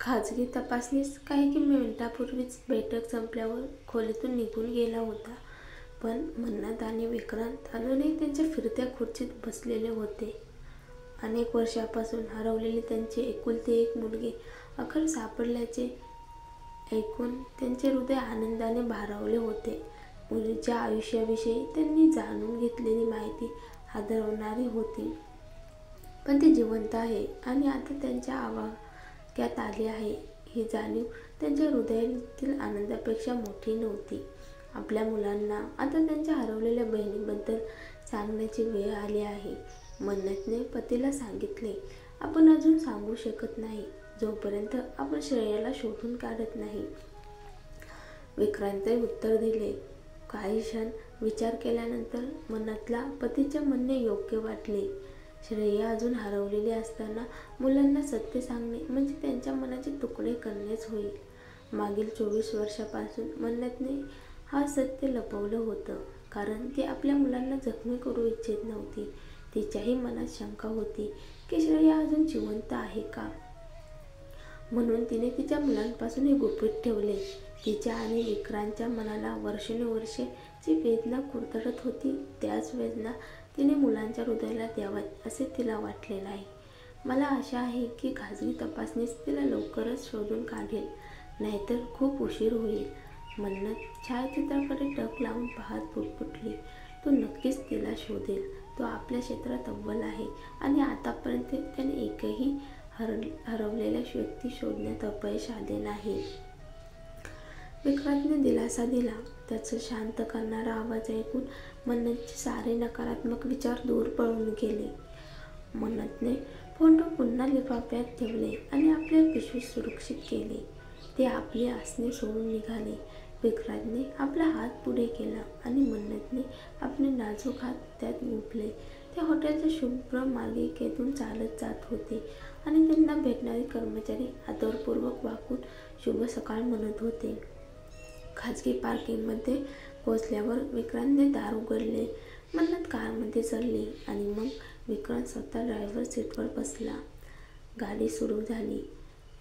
खाजगी तपासणीस काही मिनिटांपूर्वीच बैठक संपल्यावर खोलीतून निघून गेला होता. पण मन्नत आणि विक्रांत अजूनही त्यांच्या फिरत्या खुर्चीत बसलेले होते. अनेक वर्षांपासून हरवलेली त्यांची एकुलती एक मुलगी अखेर सापडल्याचे ऐकून त्यांचे हृदय आनंदाने भारावले होते. मुलीच्या आयुष्याविषयी त्यांनी जाणून घेतलेली माहिती हादरवणारी होती. पण ती जिवंत आहे आणि आता त्यांच्या आवाक्यात आली आहे ही जाणीव त्यांच्या हृदयातील आनंदापेक्षा मोठी नव्हती. आपल्या मुलांना आता त्यांच्या हरवलेल्या बहिणीबद्दल सांगण्याची वेळ आली आहे. मन्नतने पतीला सांगितले, आपण अजून सांगू शकत नाही जोपर्यंत आपण श्रेयाला शोधून काढत नाही. विक्रांतने उत्तर दिले. काही क्षण विचार केल्यानंतर मन्नतला पतीचे म्हणणे योग्य वाटले. श्रेया अजून हरवलेली असताना मुलांना सत्य सांगणे म्हणजे त्यांच्या मनाचे तुकडे करणेच होईल. मागील 24 वर्षांपासून मन्नतने हा सत्य लपवलं होतं, कारण ती आपल्या मुलांना जखमी करू इच्छित नव्हती. तिच्याही मनात शंका होती की श्रेया अजून जिवंत आहे का, म्हणून तिने तिच्या मुलांपासून हे गुपित ठेवले. तिच्या आणि विक्रांतच्या मनाला वर्षानुवर्षे जी वेदना कुरतडत होती, त्याच वेदना तिने मुलांच्या हृदयाला द्याव्यात असे तिला लावले नाही. मला आशा आहे की खाजगी तपासणीस तिला लवकरच शोधून काढेल, नाहीतर खूप उशीर होईल. मन्नत छायाचित्राकडे टक लावून पाहत पुटपुटली. तो नक्कीच तिला शोधेल. तो आपल्या क्षेत्रात अव्वल आहे आणि आतापर्यंत त्याने एकही हरवलेल्या व्यक्ती शोधण्यात अपयश आले नाही. विक्रांतने दिलासा दिला. त्याचा शांत करणारा आवाज ऐकून मन्नतचे सारे नकारात्मक विचार दूर पळून गेले. मन्नतने फोटो पुन्हा लिफाफ्यात ठेवले आणि आपल्या पिशवीत सुरक्षित केले. ते आपली आसने सोडून निघाले. विक्रांतने आपला हात पुढे केला आणि मन्नतने आपले नाजूक हात त्यात गुंफले. ते हॉटेलच्या शुभ्र मार्गिकेतून चालत जात होते आणि त्यांना भेटणारे कर्मचारी आदरपूर्वक वाकून शुभ सकाळ म्हणत होते. खाजगी पार्किंगमध्ये पोहोचल्यावर विक्रांतने दार उघडले. मन्नत कारमध्ये चढली आणि मग विक्रांत स्वतः ड्रायव्हर सीटवर बसला. गाडी सुरू झाली.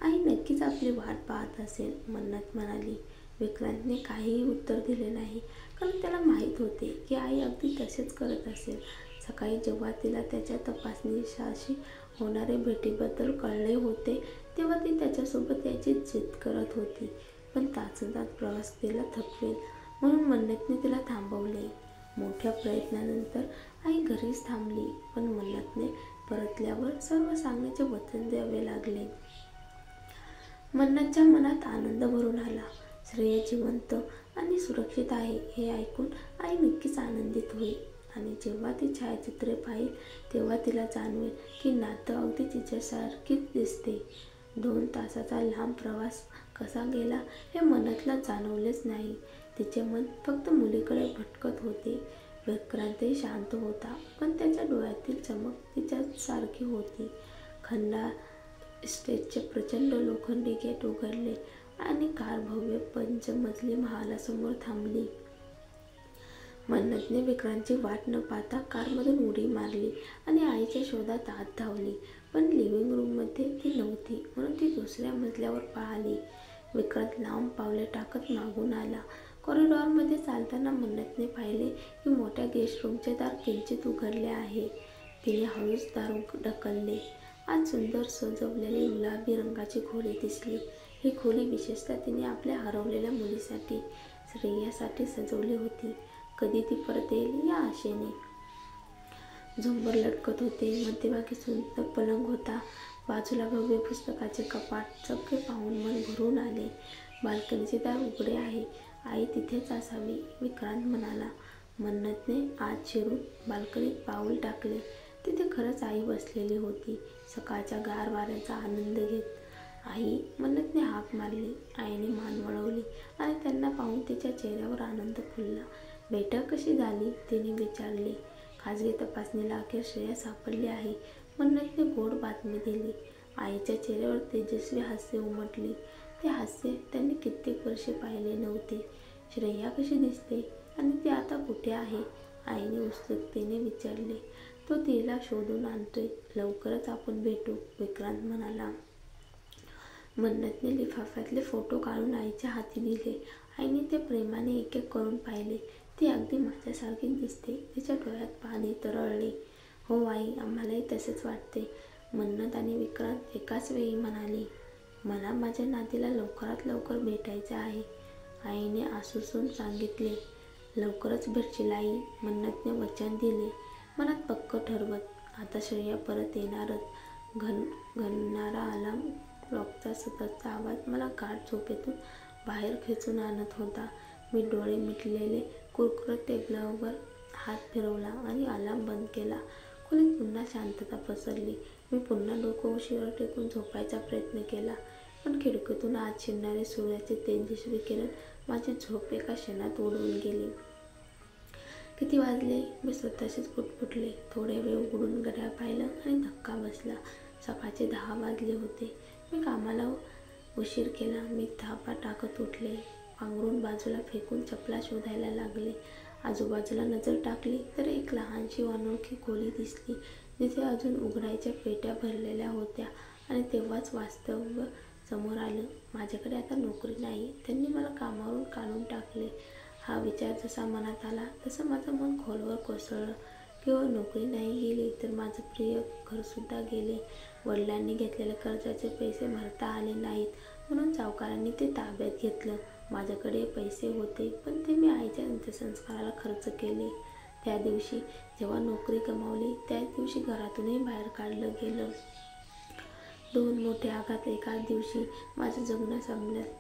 आई नक्कीच आपली वाट पाहत असेल, मन्नत म्हणाली. विक्रांतने काहीही उत्तर दिले नाही, कारण त्याला माहीत होते की आई अगदी तसेच करत असेल. सकाळी जेव्हा तिला त्याच्या तपासणीशी होणाऱ्या भेटीबद्दल कळले होते, तेव्हा ती त्याच्यासोबत याची जिद करत होती. पण तासंतास प्रवास तिला थकवेल म्हणून मन्नतने तिला थांबवले. मोठ्या प्रयत्नानंतर आई घरीच थांबली, पण मन्नतने परतल्यावर सर्व सांगण्याचे वचन द्यावे लागले. मन्नतच्या मनात आनंद भरून आला. श्रेया जिवंत आणि सुरक्षित आहे हे ऐकून आई नक्कीच आनंदित होईल आणि जेव्हा ती छायाचित्रे पाहिल तेव्हा तिला जाणवेल की नातं अगदी तिच्यासारखीच दिसते. 2 तासाचा लांब प्रवास कसा गेला हे मन्नतला जाणवलेच नाही. तिचे मन फक्त मुलीकडे भटकत होते. विक्रांतही शांत होता, पण त्याच्या डोळ्यातील चमक तिच्यासारखी होती. खंडार इस्टेटचे प्रचंड लोखंडी गेट उघडले आणि कार भव्य पंचमजली महालासमोर थांबली. मन्नतने विक्रांतची वाट न पाहता कारमधून उडी मारली आणि आईच्या शोधात आत धावली. पण लिव्हिंग रूममध्ये ती नव्हती, म्हणून ती दुसऱ्या मजल्यावर पळाली. विक्रांत लांब पावले टाकत मागून आला. कॉरिडॉरमध्ये चालताना मन्नतने पाहिले की मोठ्या गेस्ट रूमचे दार किंचित उघडले आहे. तिने हळूच दार ढकलले. आज सुंदर सजवलेली गुलाबी रंगाची खोली दिसली. ही खोली विशेषतः तिने आपल्या हरवलेल्या मुलीसाठी, श्रेयासाठी सजवली होती. कधी ती परत येईल या आशेने. झुंबर लटकत होते. मध्यभागी सुंदर पलंग होता. बाजूला भव्य पुस्तकाचे कपाट. सगळे पाहून मन भरून आले. बाल्कनीचे दार उघडे आहे. आई तिथेच असावी, विक्रांत म्हणाला. मन्नतने आत शिरून बाल्कनीत पाऊल टाकले. तिथे खरंच आई बसलेली होती, सकाळच्या गार वाऱ्याचा आनंद घेत. आई, मन्नतने हाक मारली. आईने मान वळवली आणि त्यांना पाहून तिच्या चेहऱ्यावर आनंद फुलला. बैठक कशी झाली, तिने विचारले. खाजगी तपासणीला अखेर श्रेया सापडली आहे, मन्नतने गोड बातमी दिली. आईच्या चेहऱ्यावर तेजस्वी हास्य उमटले. ते हास्य त्यांनी कित्येक वर्षे पाहिले नव्हते. श्रेया कशी दिसते आणि ती आता कुठे आहे, आईने उत्सुकतेने विचारले. तो तिला शोधून आणतोय. लवकरच आपण भेटू, विक्रांत म्हणाला. मन्नतने लिफाफ्यातले फोटो काढून आईच्या हाती दिले. आईने ते प्रेमाने एक एक करून पाहिले. ती अगदी माझ्यासारखीच दिसते. तिच्या डोळ्यात पाणी तरळले. हो आई, आम्हालाही तसेच वाटते, मन्नत आणि विक्रांत एकाच वेळी म्हणाली. मला माझ्या नातीला लवकरात लवकर भेटायचे आहे, आईने आसूसून सांगितले. लवकरच भेटशील आई, मन्नतने वचन दिले. मनात पक्क ठरवत. आता श्रेया परत येणारच. घनणारा अलार्म क्लॉकचा सततचा आवाज मला गाढ झोपेतून बाहेर खेचून आणत होता. मी डोळे मिटलेले कुरकुरत टेबलावर हात फिरवला आणि अलार्म बंद केला. खोलीत पुन्हा शांतता पसरली. मी पुन्हा डोकं उशिरा टेकून झोपायचा प्रयत्न केला, पण खिडकीतून आत शिरणारे सूर्याचे तेजस्वी किरण माझी झोप एका क्षणात उडवून गेले. किती वाजले? मी स्वतःशीच पुटपुटले. थोडे वेळ उघडून घड्याळ पाहिलं आणि धक्का बसला. सकाळचे 10 वाजले होते. मी कामाला उशीर केला. मी धापा टाकत उठले. पांघरून बाजूला फेकून चपला शोधायला लागले. आजूबाजूला नजर टाकली तर एक लहानशी अनोळखी खोली दिसली, जिथे अजून उघडायच्या पेट्या भरलेल्या होत्या. आणि तेव्हाच वास्तव समोर आलं. माझ्याकडे आता नोकरी नाही, त्यांनी मला कामावरून काढून टाकले. हा विचार जसा मनात आला तसं माझं मन खोलवर कोसळलं. केवळ नोकरी नाही गेली, तर माझं प्रिय घरसुद्धा गेले. वडिलांनी घेतलेल्या कर्जाचे पैसे भरता आले नाहीत, म्हणून सावकारांनी ते ताब्यात घेतलं. माझ्याकडे पैसे होते, पण ते मी आईच्या अंत्यसंस्काराला खर्च केले. त्या दिवशी जेव्हा नोकरी गमावली, त्याच दिवशी घरातूनही बाहेर काढलं गेलं. 2 मोठे आघात एकाच दिवशी. माझं जगणं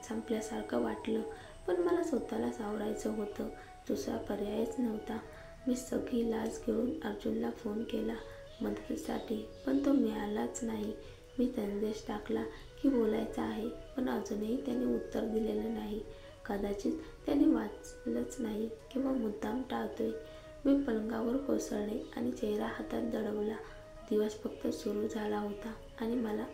संपल्यासारखं वाटलं, पण मला स्वतःला सावरायचं होतं. दुसरा पर्यायच नव्हता. मी सगळी लाज घेऊन अर्जुनला फोन केला मदतीसाठी, पण तो मिळालाच नाही. मी संदेश टाकला की बोलायचं आहे, पण अजूनही त्याने उत्तर दिलेलं नाही. कदाचित त्याने वाचलंच नाही किंवा मुद्दाम टाळतोय. मी पलंगावर कोसळले आणि चेहरा हातात दडवला. दिवस फक्त सुरू झाला होता आणि मला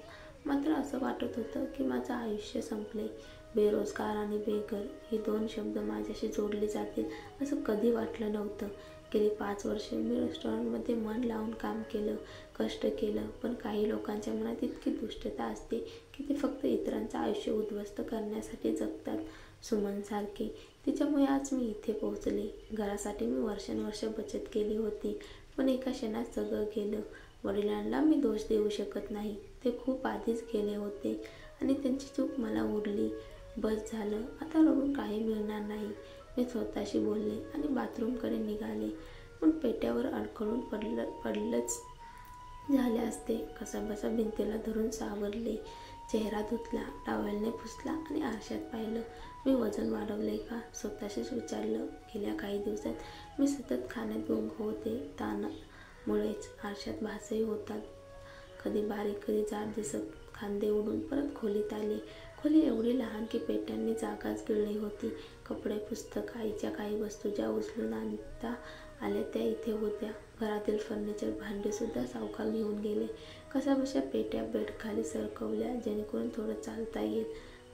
मात्र असं वाटत होतं की माझं आयुष्य संपले. बेरोजगार आणि बेघर हे 2 शब्द माझ्याशी जोडले जातील असं कधी वाटलं नव्हतं. गेली 5 वर्षे मी रेस्टॉरंटमध्ये मन लावून काम केलं, कष्ट केलं, पण काही लोकांच्या मनात इतकी दुष्टता असते की ते फक्त इतरांचं आयुष्य उद्ध्वस्त करण्यासाठी जगतात. सुमनसारखे. तिच्यामुळे आज मी इथे पोहोचले. घरासाठी मी वर्षानुवर्ष बचत केली होती, पण एका क्षणात सगळं गेलं. वडिलांना मी दोष देऊ शकत नाही. ते खूप आधीच गेले होते आणि त्यांची चूक मला उरली. बस झालं, आता रडून काही मिळणार नाही, मी स्वतःशी बोलले आणि बाथरूमकडे निघाले. पण पेट्यावर अडखळून पडलंच झाले असते. कसाबसा भिंतीला धरून सावरले. चेहरा धुतला, टॉवेलने पुसला आणि आरशात पाहिलं. मी वजन वाढवले का? स्वतःशीच विचारलं. गेल्या काही दिवसात मी सतत खाण्यात गुंग होते. ताणामुळेच आरशात भासही होतात. कधी बारीक, कधी जाड दिसत. खांदे उडून परत खोलीत आले. खोली एवढी लहान की पेट्यांनी जागाच गिळली होती. कपडे, पुस्तक, आईच्या काही वस्तू ज्या उचलून आणता आल्या त्या इथे होत्या. घरातील फर्निचर, भांडेसुद्धा सावकार घेऊन गेले. कसाबशा पेट्या बेडखाली सरकवल्या, जेणेकरून थोडं चालता येईल.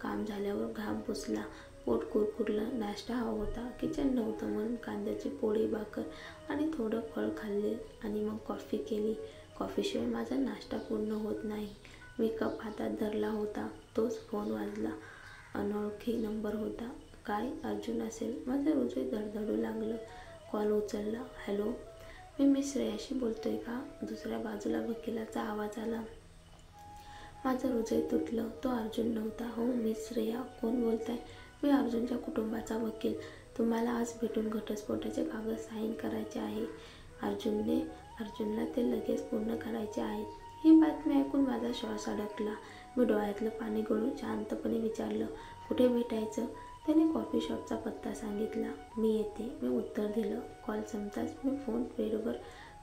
काम झाल्यावर घाम पुसला, पोट कुरकुरलं. नाश्ता हवा होता, किचन नव्हतं, म्हणून कांद्याची पोळी, भाकर आणि थोडं फळ खाल्ले आणि मग कॉफी केली. कॉफीशिवाय माझा नाश्ता पूर्ण होत नाही. मी कप हातात धरला होता, तोच फोन वाजला. अनोळखी नंबर होता. काय? अर्जुन असेल. माझं हृदय धडधडू लागलं. कॉल उचलला. हॅलो, मी श्रेयाशी बोलतोय का? दुसऱ्या बाजूला वकिलाचा आवाज आला. माझं हृदय तुटलं. तो अर्जुन नव्हता. हो, मी श्रेया. कोण बोलताय? मी अर्जुनच्या कुटुंबाचा वकील. तुम्हाला आज भेटून घटस्फोटाचे कागद साईन करायचे आहे. अर्जुनला ते लगेच पूर्ण करायचे आहेत. ही बातमी ऐकून माझा श्वास अडकला. मी डोळ्यातलं पाणी गळून शांतपणे विचारलं, कुठे भेटायचं? त्याने कॉफी शॉपचा पत्ता सांगितला. मी येते, मी उत्तर दिलं. कॉल संपताच मी फोन बेडवर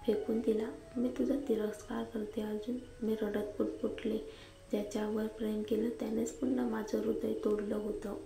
फेकून दिला. मी तुझा तिरस्कार करते अर्जुन, मी रडत पुटपुटले. ज्याच्यावर प्रेम केलं त्यानेच पुन्हा माझं हृदय तोडलं होतं.